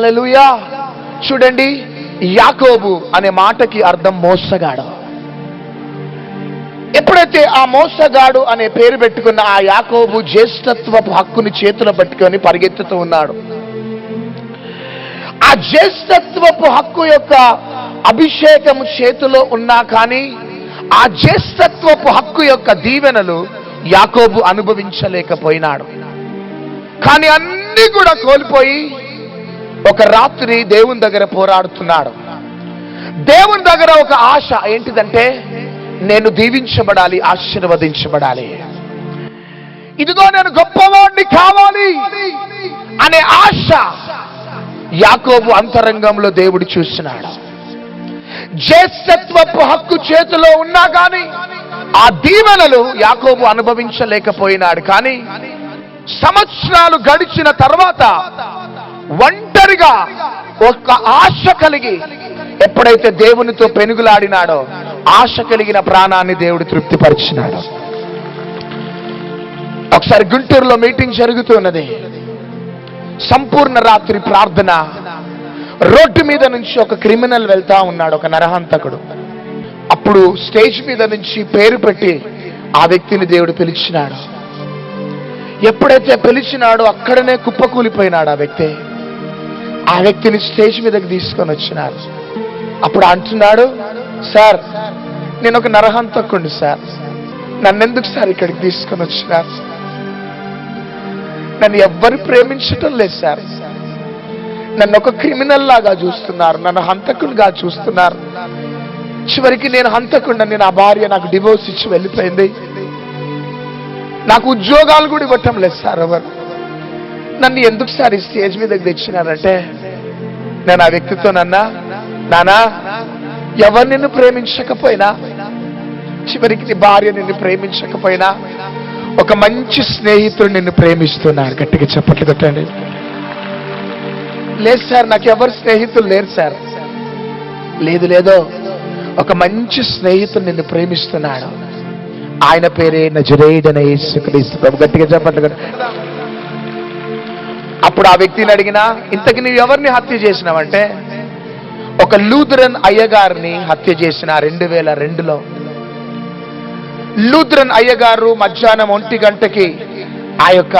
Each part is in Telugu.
హల్లెలూయా. చూడండి, యాకోబు అనే మాటకి అర్థం మోసగాడు. ఎప్పుడైతే ఆ మోసగాడు అనే పేరు పెట్టుకున్న ఆ యాకోబు జ్యేష్ఠత్వపు హక్కుని చేతిలో పట్టుకొని పరిగెత్తుతూ ఉన్నాడు. ఆ జ్యేష్ఠత్వపు హక్కు యొక్క అభిషేకము చేతిలో ఉన్నా కానీ ఆ జ్యేష్ఠత్వపు హక్కు యొక్క దీవెనలు యాకోబు అనుభవించలేకపోయినాడు. కానీ అన్ని కూడా కోల్పోయి ఒక రాత్రి దేవుని దగ్గర పోరాడుతున్నాడు. దేవుని దగ్గర ఒక ఆశ ఏంటిదంటే, నేను దీవించబడాలి, ఆశీర్వదించబడాలి, ఇదిగో నేను గొప్పవాడిని కావాలి అనే ఆశ యాకోబు అంతరంగంలో దేవుడు చూస్తున్నాడు. జ్యేష్ఠత్వపు హక్కు చేతిలో ఉన్నా కానీ ఆ దీవెనలు యాకోబు అనుభవించలేకపోయినాడు. కానీ సంవత్సరాలు గడిచిన తర్వాత ఒంటరిగా ఒక ఆశ కలిగి ఎప్పుడైతే దేవునితో పెనుగులాడినాడో ఆశ కలిగిన ప్రాణాన్ని దేవుడు తృప్తిపరిచినాడు. ఒకసారి గుంటూరులో మీటింగ్ జరుగుతున్నది. సంపూర్ణ రాత్రి ప్రార్థన. రోడ్డు మీద నుంచి ఒక క్రిమినల్ వెళ్తా ఉన్నాడు, ఒక నరహంతకుడు. అప్పుడు స్టేజ్ మీద నుంచి పేరు పెట్టి ఆ వ్యక్తిని దేవుడు పిలిచినాడు. ఎప్పుడైతే పిలిచినాడో అక్కడనే కుప్పకూలిపోయినాడు ఆ వ్యక్తి. ఆ వ్యక్తిని స్టేజ్ మీదకి తీసుకొని వచ్చినారు. అప్పుడు అంటున్నాడు, సార్ నేను ఒక నరహంతకుడిని సార్, నన్నెందుకు సార్ ఇక్కడికి తీసుకొని వచ్చినారు? నన్ను ఎవ్వరు ప్రేమించటం లేదు సార్, నన్ను ఒక క్రిమినల్ లాగా చూస్తున్నారు, నన్ను హంతకునిగా చూస్తున్నారు. చివరికి నేను హంతకుండా, నా భార్య నాకు డివోర్స్ ఇచ్చి వెళ్ళిపోయింది, నాకు ఉద్యోగాలు కూడా ఇవ్వటం లేదు సార్ ఎవరు, నన్ను ఎందుకు సార్ ఈ స్టేజ్ మీద తెచ్చినారంటే, నేను ఆ వ్యక్తితో నానా ఎవరు నిన్ను ప్రేమించకపోయినా, చివరికి నీ భార్య నిన్ను ప్రేమించకపోయినా ఒక మంచి స్నేహితుడు నిన్ను ప్రేమిస్తున్నాడు. గట్టిగా చప్పట్లు కొట్టండి. లేదు సార్ నాకు ఎవరు స్నేహితులు లేరు సార్. లేదో ఒక మంచి స్నేహితుడు నిన్ను ప్రేమిస్తున్నాడు, ఆయన పేరే నజరేయుడైన యేసుక్రీస్తు ప్రభు. గట్టిగా చప్పట్లు కొట్టండి. అప్పుడు ఆ వ్యక్తిని అడిగినా, ఇంతకు నీవు ఎవరిని హత్య చేసినావంటే, ఒక లూథరన్ అయ్యగారిని హత్య చేసిన 2002లో. లూథరన్ అయ్యగారు మధ్యాహ్నం 1 గంటకి ఆ యొక్క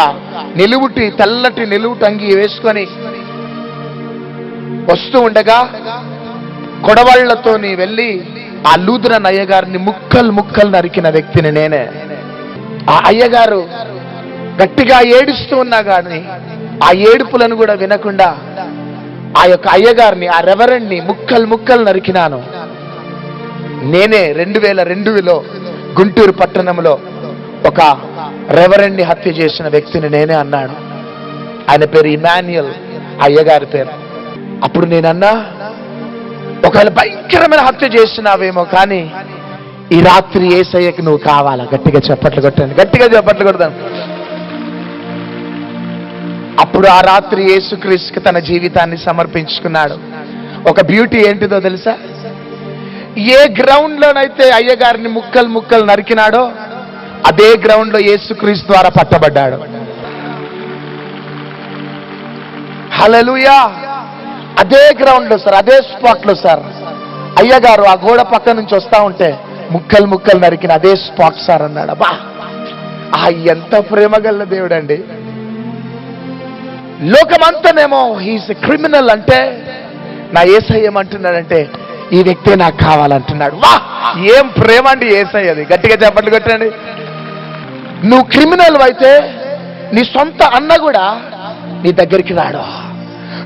తెల్లటి నిలువుటంగి వేసుకొని వస్తూ ఉండగా కొడవళ్లతోని వెళ్ళి ఆ లూథరన్ అయ్యగారిని ముక్కలు నరికిన వ్యక్తిని నేనే. ఆ అయ్యగారు గట్టిగా ఏడుస్తూ ఉన్నా కానీ ఆ ఏడుపులను కూడా వినకుండా ఆ యొక్క అయ్యగారిని, ఆ రెవరెండ్ని ముక్కలు నరికినాను నేనే. 2002లో గుంటూరు పట్టణంలో ఒక రెవరెండ్ని హత్య చేసిన వ్యక్తిని నేనే అన్నాడు. ఆయన పేరు ఇమాన్యుయల్, అయ్యగారి పేరు. అప్పుడు నేనన్నా, ఒకవేళ భయంకరమైన హత్య చేసినావేమో కానీ ఈ రాత్రి యేసయ్యకి నువ్వు కావాలా? గట్టిగా చప్పట్లు కొట్టండి, గట్టిగా చప్పట్లు కొడతాను. అప్పుడు ఆ రాత్రి యేసుక్రీస్తుకి తన జీవితాన్ని సమర్పించుకున్నాడు. ఒక బ్యూటీ ఏంటిదో తెలుసా? ఏ గ్రౌండ్ లోనైతే అయ్యగారిని ముక్కలు నరికినాడో అదే గ్రౌండ్ లో యేసుక్రీస్తు ద్వారా పట్టబడ్డాడు. హల్లెలూయా. అదే గ్రౌండ్ లో సార్, అదే స్పాట్ లో సార్, అయ్యగారు ఆ గోడ పక్క నుంచి వస్తా ఉంటే ముక్కలు నరికిన అదే స్పాట్ సార్ అన్నాడు. అబ్బా, ఎంత ప్రేమ గల దేవుడు అండి. లోకమంతానేమో హీస్ ఎ క్రిమినల్ అంటే, నా యేసయ్య ఏమంటున్నాడంటే, ఈ వ్యక్తే నాకు కావాలంటున్నాడు. వా, ఏం ప్రేమ అండి యేసయ్యది. గట్టిగా చప్పట్లు కొట్టండి. నువ్వు క్రిమినల్ అయితే నీ సొంత అన్న కూడా నీ దగ్గరికి రాడు.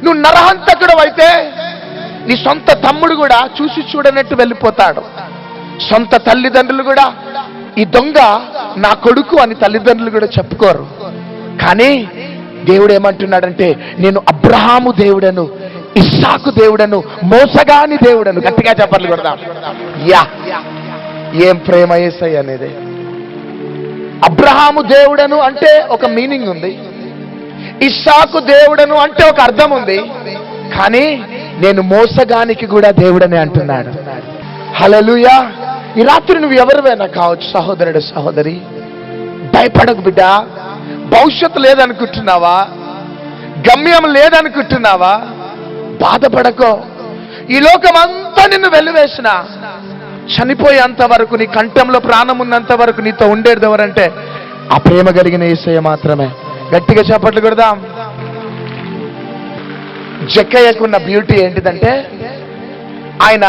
నువ్వు నరహంతకుడు అయితే నీ సొంత తమ్ముడు కూడా చూసి చూడనట్టు వెళ్ళిపోతాడు. సొంత తల్లిదండ్రులు కూడా ఈ దొంగ నా కొడుకు అని తల్లిదండ్రులు కూడా చెప్పుకోరు. కానీ దేవుడు ఏమంటున్నాడంటే, నేను అబ్రహాము దేవుడను, ఇస్సాకు దేవుడను, మోసగాని దేవుడను. గట్టిగా చప్పట్లు కొడదాం. ఏం ప్రేమ యేసయ్య అనేది. అబ్రహాము దేవుడను అంటే ఒక మీనింగ్ ఉంది, ఇస్సాకు దేవుడను అంటే ఒక అర్థం ఉంది. కానీ నేను మోసగానికి కూడా దేవుడని అంటున్నాడు. హల్లెలూయా. ఈ రాత్రి నువ్వు ఎవరివైనా కావచ్చు సహోదరుడు, సహోదరి, భయపడకు బిడ్డ. భవిష్యత్తు లేదనుకుంటున్నావా? గమ్యం లేదనుకుంటున్నావా? బాధపడకో. ఈ లోకం అంతా నిన్ను వెలివేసిన, చనిపోయేంత వరకు, నీ కంఠంలో ప్రాణం ఉన్నంత వరకు నీతో ఉండేది ఎవరంటే ఆ ప్రేమ కలిగిన యేసయ్య మాత్రమే. గట్టిగా చప్పట్లు కొడదాం. జక్కయ్యకున్న బ్యూటీ ఏంటిదంటే ఆయన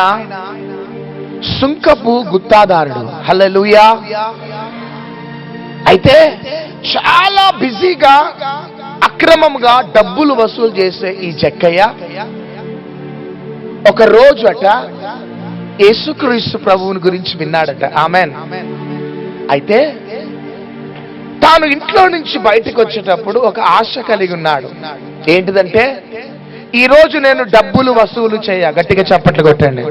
సుంకపు గుత్తాదారుడు. హల్లెలూయా. అయితే చాలా బిజీగా అక్రమంగా డబ్బులు వసూలు చేసే ఈ జక్కయ్య ఒక రోజు అట యేసుక్రీస్తు ప్రభువుని గురించి విన్నాడట. ఆమెన్. అయితే తాను ఇంట్లో నుంచి బయటకు వచ్చేటప్పుడు ఒక ఆశ కలిగి ఉన్నాడు. ఏంటిదంటే ఈ రోజు నేను డబ్బులు వసూలు చేయ. గట్టిగా చప్పట్లు కొట్టండి.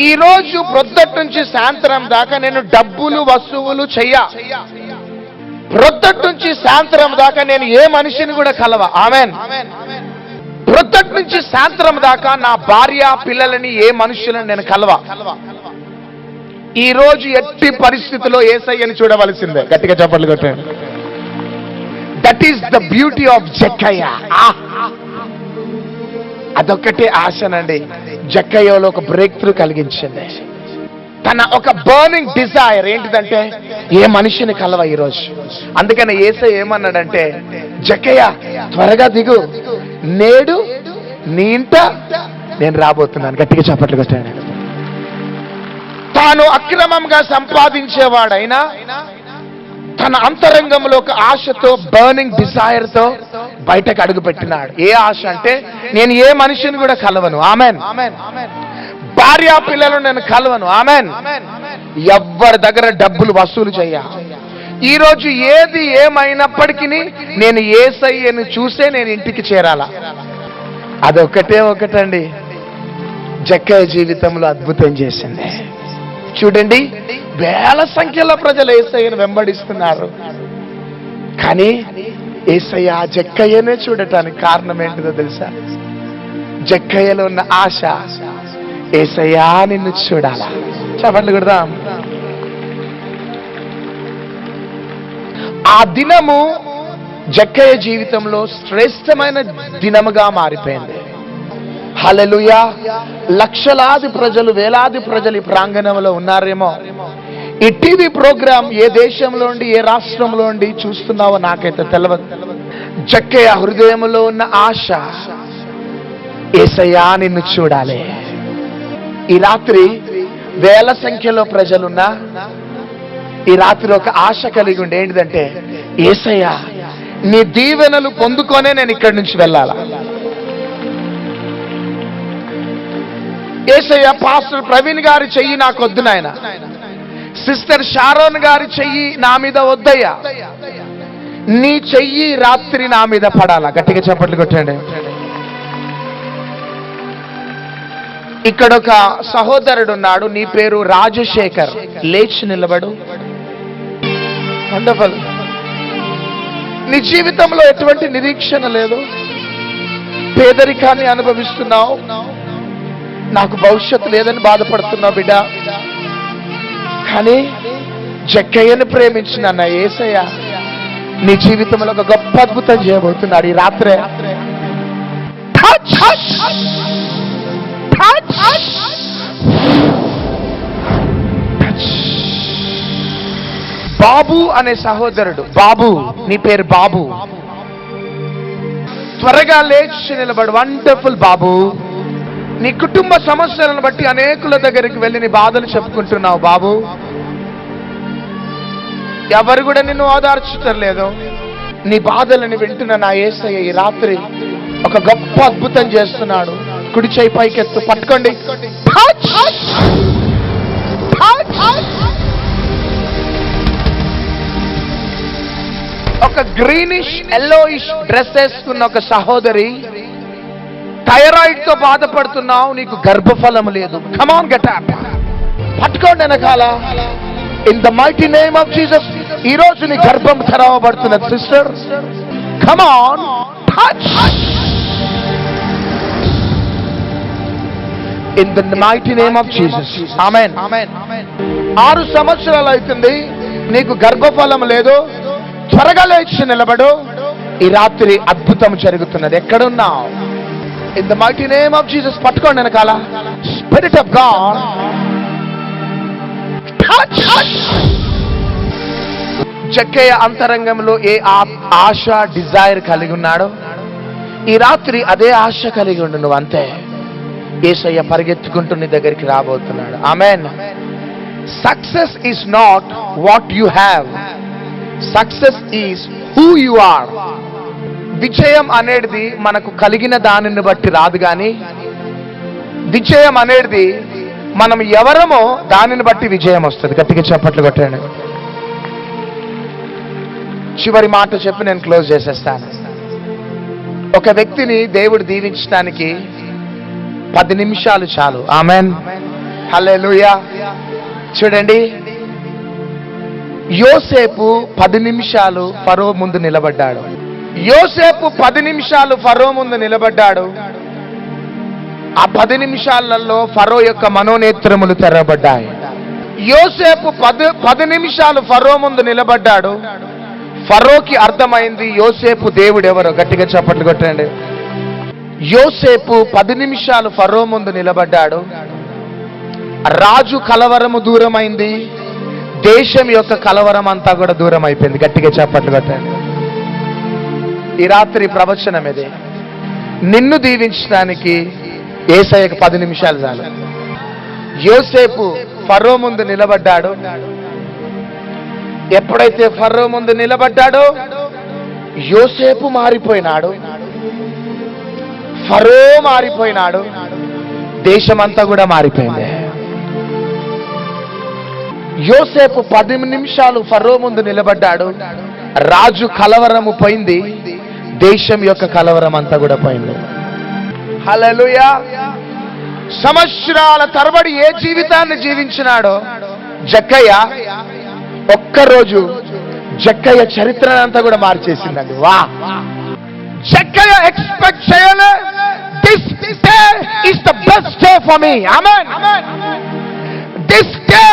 ఈ రోజు ప్రొద్దటి నుంచి సాయంత్రం దాకా నేను డబ్బులు వసూలు చెయ్య. ప్రొద్దటి నుంచి సాయంత్రం దాకా నేను ఏ మనిషిని కూడా కలవ. ఆమెన్. ప్రొద్దటి నుంచి సాయంత్రం దాకా నా భార్య పిల్లలని ఏ మనుషులను నేను కలవ. ఈ రోజు ఎట్టి పరిస్థితిలో యేసయ్యని చూడవలసిందే. గట్టిగా చప్పట్లు కొట్టండి. That is the beauty of Jakkayya. అదొక్కటే ఆశనండి జక్కయ్యలో ఒక బ్రేక్ త్రూ కలిగించింది. తన ఒక బర్నింగ్ డిజైర్ ఏంటిదంటే ఏ మనిషిని కలవ ఈరోజు. అందుకని యేసయ్య ఏమన్నాడంటే, జక్కయ్య త్వరగా దిగు, నేడు నీ ఇంట నేను రాబోతున్నాను. గట్టిగా చప్పట్లు కొట్టాడు. తాను అక్రమంగా సంపాదించేవాడైనా తన అంతరంగంలో ఒక ఆశతో, బర్నింగ్ డిజైర్ తో బయటకు అడుగు పెట్టినాడు. ఏ ఆశ అంటే నేను ఏ మనిషిని కూడా కలవను. ఆమెన్. భార్య పిల్లలు నేను కలవను. ఆమెన్. ఎవ్వరి దగ్గర డబ్బులు వసూలు చేయ. ఈ రోజు ఏది ఏమైనప్పటికీ నేను యేసయ్యను చూసే నేను ఇంటికి చేరాల. ఒకటండి జక్కయ్య జీవితంలో అద్భుతం చేసింది. చూడండి, వేల సంఖ్యలో ప్రజలు యేసయ్యను వెంబడిస్తున్నారు. కానీ యేసయ్య జక్కయ్యనే చూడటానికి కారణం ఏంటిదో తెలుసా? జక్కయ్యలో ఉన్న ఆశ యేసయ్య నిన్ను చూడాలా. చప్పట్లు కొడదాం. ఆ దినము జక్కయ్య జీవితంలో శ్రేష్టమైన దినముగా మారిపోయింది. హల్లెలూయా. లక్షలాది ప్రజలు, వేలాది ప్రజలు ఈ ప్రాంగణంలో ఉన్నారేమో. ఈ టీవీ ప్రోగ్రాం ఏ దేశంలో ఉండి, ఏ రాష్ట్రంలో ఉండి చూస్తున్నావో నాకైతే తెలియదు. జక్కయ్య హృదయంలో ఉన్న ఆశ యేసయ్యా నిన్ను చూడాలి. ఈ రాత్రి వేల సంఖ్యలో ప్రజలున్నా ఈ రాత్రి ఒక ఆశ కలిగి ఉండి ఏంటిదంటే, యేసయ్యా నీ దీవెనలు పొందుకొనే నేను ఇక్కడి నుంచి వెళ్ళాలా. యేసయ్య పాస్టర్ ప్రవీణ్ గారి చెయ్యి నాకు వద్దు నాయన, సిస్టర్ షారోన్ గారి చెయ్యి నా మీద వద్దయ్యా, నీ చెయ్యి రాత్రి నా మీద పడాలా. గట్టిగా చప్పట్లు కొట్టండి. ఇక్కడ ఒక సహోదరుడు ఉన్నాడు, నీ పేరు రాజశేఖర్. లేచి నిలబడు. వండర్ఫుల్. నీ జీవితంలో ఎటువంటి నిరీక్షణ లేదు, పేదరికాన్ని అనుభవిస్తున్నావు, నాకు భవిష్యత్తు లేదని బాధపడుతున్నావు బిడ్డ. కానీ జక్కయ్యను ప్రేమించిన నా యేసయ్య నీ జీవితంలో ఒక గొప్ప అద్భుతం చేయబోతున్నాడు ఈ రాత్రే. బాబు అనే సహోదరుడు, బాబు, నీ పేరు బాబు, త్వరగా లేచి నిలబడు. వండర్ఫుల్ బాబు. నీ కుటుంబ సమస్యలను బట్టి అనేకుల దగ్గరికి వెళ్ళి నీ బాధలు చెప్పుకుంటున్నావు బాబు. ఎవరు కూడా నిన్ను ఓదార్చలేదు. నీ బాధలను వింటున్న నా యేసయ్య ఈ రాత్రి ఒక గొప్ప అద్భుతం చేస్తున్నాడు. కుడి చేయి పైకెత్తు, పట్టుకోండి. ఒక గ్రీనిష్ ఎల్లోయిష్ డ్రెస్ వేసుకున్న ఒక సహోదరి, థైరాయిడ్ తో బాధపడుతున్నావు, నీకు గర్భఫలం లేదు. Come on, get up. పట్టుకోండి వెనకాల. In the mighty name of Jesus ఈ రోజు నీ గర్భం తెరవబడుతున్నది sister. Come on, touch. In the mighty name of Jesus. Amen. 6 సంవత్సరాలు అవుతుంది, నీకు గర్భఫలం లేదు. త్వరగా లేచి నిలబడు. ఈ రాత్రి అద్భుతం జరుగుతున్నది. ఎక్కడున్నావు? In the mighty name of Jesus పట్టుకోండి వెనకాల. Spirit of God touch. Jakkayya అంతరంగంలో ఏ ఆశ, డిజైర్ కలిగి ఉన్నాడో ఈ రాత్రి అదే ఆశ కలిగి ఉండు. నువ్వు అంతే. యేసయ్య పరిగెత్తుకుంటూ నీ దగ్గరికి రాబోతున్నాడు. Amen. Success is not what you have, success is who you are. విజయం అనేది మనకు కలిగిన దానిని బట్టి రాదు, కానీ విజయం అనేది మనం ఎవరమో దానిని బట్టి విజయం వస్తుంది. గట్టిగా చప్పట్లు కొట్టండి. చివరి మాట చెప్పి నేను క్లోజ్ చేసేస్తాను. ఒక వ్యక్తిని దేవుడు దీవించడానికి 10 నిమిషాలు చాలు. ఆమెన్, హల్లెలూయా. చూడండి, యోసేపు 10 నిమిషాలు ఫరో ముందు నిలబడ్డాడు. యోసేపు 10 నిమిషాలు ఫరో ముందు నిలబడ్డాడు. ఆ 10 నిమిషాలలో ఫరో యొక్క మనోనేత్రములు తెరవబడ్డాయి. యోసేపు 10 నిమిషాలు ఫరో ముందు నిలబడ్డాడు. ఫరోకి అర్థమైంది యోసేపు దేవుడు ఎవరో. గట్టిగా చప్పట్లు కొట్టండి. యోసేపు 10 నిమిషాలు ఫరో ముందు నిలబడ్డాడు. రాజు కలవరము దూరమైంది, దేశం యొక్క కలవరం అంతా కూడా దూరం అయిపోయింది. గట్టిగా చప్పట్లు కొట్టండి. ఈ రాత్రి ప్రవచనం ఇది. నిన్ను దీవించడానికి యేసయ్యకు 10 నిమిషాలు చాలు. యోసేపు ఫరో ముందు నిలబడ్డాడు. ఎప్పుడైతే ఫరో ముందు నిలబడ్డాడో యోసేపు మారిపోయినాడు, ఫరో మారిపోయినాడు, దేశమంతా కూడా మారిపోయింది. యోసేపు 10 నిమిషాలు ఫరో ముందు నిలబడ్డాడు. రాజు కలవరము పోయింది, దేశం యొక్క కలవరం అంతా కూడా పోయింది. హల్లెలూయా. సంవత్సరాల తరబడి ఏ జీవితాన్ని జీవించినాడో జక్కయ్య, ఒక్కరోజు జక్కయ్య చరిత్రనంతా కూడా మార్చేసిందండి. వా, జక్కయ్య ఎక్స్పెక్ట్ చేయలే. This day is the best day for me. Amen. This day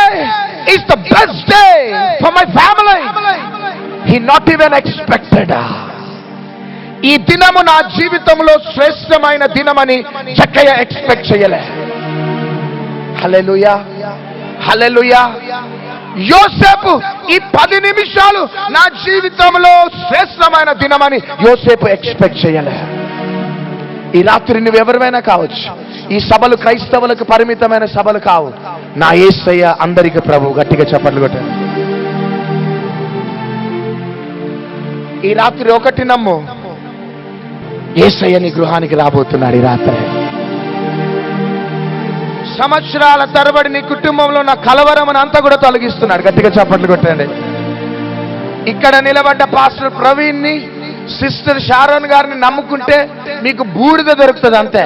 is the best day for my family. He not even expected. ఈ దినము నా జీవితంలో శ్రేష్టమైన దినమని జక్కయ్య ఎక్స్పెక్ట్ చేయలే. హల్లెలూయా, హల్లెలూయా. యోసేపు ఈ 10 నిమిషాలు నా జీవితంలో శ్రేష్టమైన దినమని యోసేపు ఎక్స్పెక్ట్ చేయలే. ఈ రాత్రి నువ్వెవరైనా కావచ్చు. ఈ సభలు క్రైస్తవులకు పరిమితమైన సభలు కావు. నా యేసయ్య అందరికి ప్రభు. గట్టిగా చప్పట్లు కొట్టండి. ఈ రాత్రి ఒకటి నమ్ము, యేసయ్య నీ గృహానికి రాబోతున్నాడు. ఈ రాత్రి సంవత్సరాల తరబడి నీ కుటుంబంలో నా కలవరం అంతా కూడా తొలగిస్తున్నాడు. గట్టిగా చప్పట్లు కొట్టండి. ఇక్కడ నిలబడ్డ పాస్టర్ ప్రవీణ్ ని, సిస్టర్ షారోన్ గారిని నమ్ముకుంటే మీకు బూడిద దొరుకుతుంది అంతే.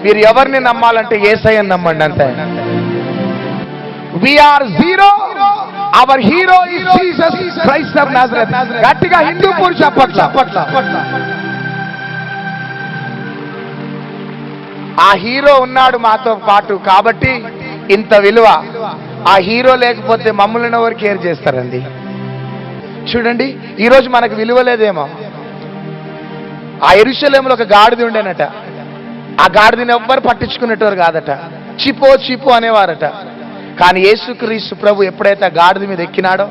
మీరు ఎవరిని నమ్మాలంటే యేసయ్యని నమ్మండి అంతే. We are zero. Our hero is Jesus Christ of Nazareth. గట్టిగా హిందూపూర్ చప్పట్ల. ఆ హీరో ఉన్నాడు మాతో పాటు కాబట్టి ఇంత విలువ. ఆ హీరో లేకపోతే మమ్మల్ని ఎవరు కేర్ చేస్తారండి? చూడండి, ఈరోజు మనకు విలువ లేదేమో. ఆ యెరూషలేములో ఒక గాడిద ఉండేనట. ఆ గాడిదని ఎవ్వరు పట్టించుకునేటవారు కాదట. చిపో చిపో అనేవారట. కానీ యేసుక్రీస్తు ప్రభు ఎప్పుడైతే ఆ గాడిద మీద ఎక్కినాడో,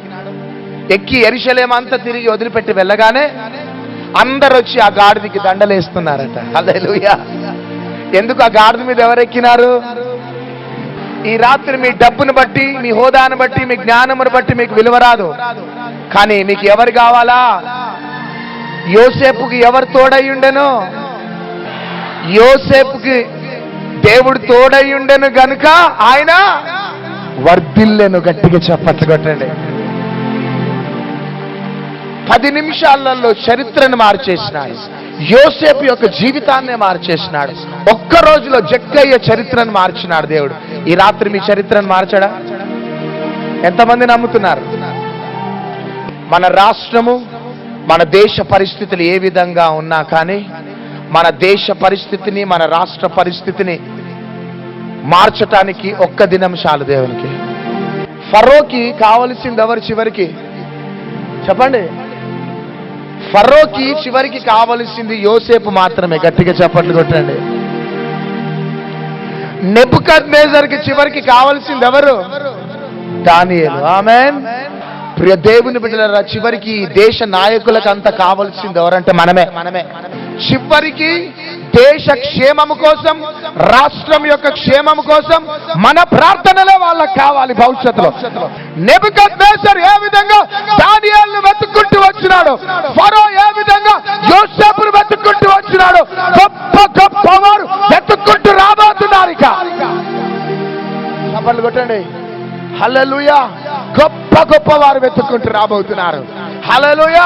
ఎక్కి యెరూషలేము అంతా తిరిగి వదిలిపెట్టి వెళ్ళగానే అందరు వచ్చి ఆ గాడిదకి దండలేస్తున్నారట. హల్లెలూయా. ఎందుకు? ఆ గాడిద మీద ఎవరు ఎక్కినారు? ఈ రాత్రి మీ డబ్బును బట్టి, మీ హోదాను బట్టి, మీ జ్ఞానమును బట్టి మీకు విలువ రాదు. కానీ మీకు ఎవరు కావాలా? యోసేపుకి ఎవరు తోడై ఉండెను? యోసేపుకి దేవుడు తోడై ఉండెను గనుక ఆయన వర్ధిల్లెను. గట్టిగా చప్పట్లు కొట్టండి. 10 నిమిషాలలో చరిత్రను మార్చేసినాడు. యోసేపు యొక్క జీవితాన్ని మార్చేసినాడు. ఒక్క రోజులో జక్కయ్య చరిత్రను మార్చినాడు దేవుడు. ఈ రాత్రి మీ చరిత్రను మార్చడా? ఎంతమంది నమ్ముతున్నారు? మన రాష్ట్రము, మన దేశ పరిస్థితులు ఏ విధంగా ఉన్నా కానీ మన దేశ పరిస్థితిని, మన రాష్ట్ర పరిస్థితిని మార్చటానికి ఒక్క దినం చాలు దేవునికి. ఫరోకి కావలసింది ఎవరు చివరికి? చెప్పండి. ఫరోకి చివరికి కావలసింది యోసేపు మాత్రమే. గట్టిగా చప్పట్లు కొట్టండి. నెబుకద్నెజర్కి చివరికి కావలసింది ఎవరు? దానియేలు. ఆమేన్. ప్రియ దేవుని బిడ్డలారా, చివరికి దేశ నాయకులకు అంత కావలసింది ఎవరంటే మనమే. చివరికి దేశ క్షేమము కోసం, రాష్ట్రం యొక్క క్షేమము కోసం మన ప్రార్థనలే వాళ్ళకి కావాలి భవిష్యత్తులో. నెబుకద్నెజర్ ఏ విధంగా దానియేలును వెతుక్కుంటూ వచ్చినాడు, ఫరో ఏ విధంగా యోసేపును వెతుక్కుంటూ వచ్చినాడు, గొప్ప గొప్ప వారు వెతుక్కుంటూ రాబోతున్నారు. ఇక చప్పట్లు కొట్టండి. హల్లెలూయా. గొప్ప గొప్ప వారు వెతుక్కుంటూ రాబోతున్నారు. హల్లెలూయా.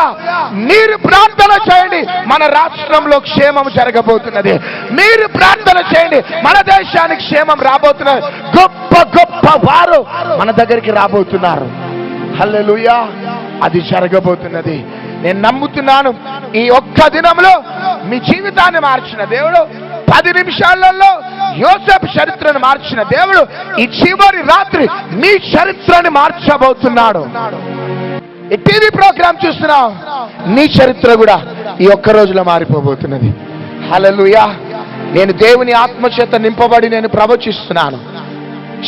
మీరు ప్రార్థన చేయండి, మన రాష్ట్రంలో క్షేమం జరగబోతున్నది. మీరు ప్రార్థన చేయండి, మన దేశానికి క్షేమం రాబోతున్నది. గొప్ప గొప్ప వారు మన దగ్గరికి రాబోతున్నారు. హల్లెలూయా. అది జరగబోతున్నది. నేను నమ్ముతున్నాను. ఈ ఒక్క దినంలో మీ జీవితాన్ని మార్చిన దేవుడు, 10 నిమిషాలలో యోసేపు చరిత్రను మార్చిన దేవుడు, ఈ చివరి రాత్రి మీ చరిత్రని మార్చబోతున్నాడు. ఈ టీవీ ప్రోగ్రాం చూస్తున్నావు, నీ చరిత్ర కూడా ఈ ఒక్క రోజులో మారిపోబోతున్నది. హల్లెలూయా. నేను దేవుని ఆత్మచేత నింపబడి నేను ప్రవచిస్తున్నాను.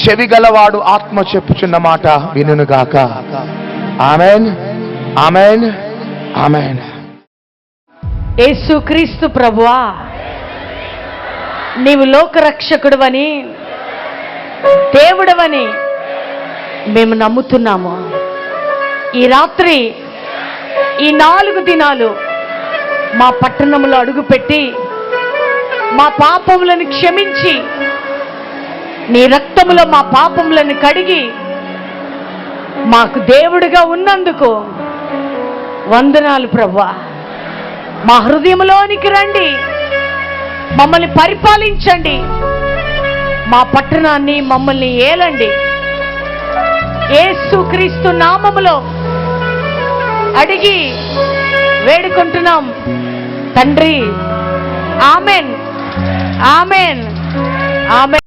చెవి గలవాడు ఆత్మ చెప్పుచున్న మాట వినుగాక. ఆమేన్, ఆమేన్, ఆమేన్. యేసుక్రీస్తు ప్రభువా, నీవు లోకరక్షకుడువని, దేవుడవని మేము నమ్ముతున్నాము. ఈ రాత్రి, ఈ 4 దినాలు మా పట్టణంలో అడుగుపెట్టి మా పాపములను క్షమించి నీ రక్తములో మా పాపములను కడిగి మాకు దేవుడిగా ఉన్నందుకు వందనాలు ప్రభువా. మా హృదయంలోనికి రండి, మమ్మల్ని పరిపాలించండి, మా పట్టణాన్ని మమ్మల్ని ఏలండి. యేసుక్రీస్తు నామములో అడిగి వేడుకుంటున్నాం తండ్రి. Amen, amen, amen.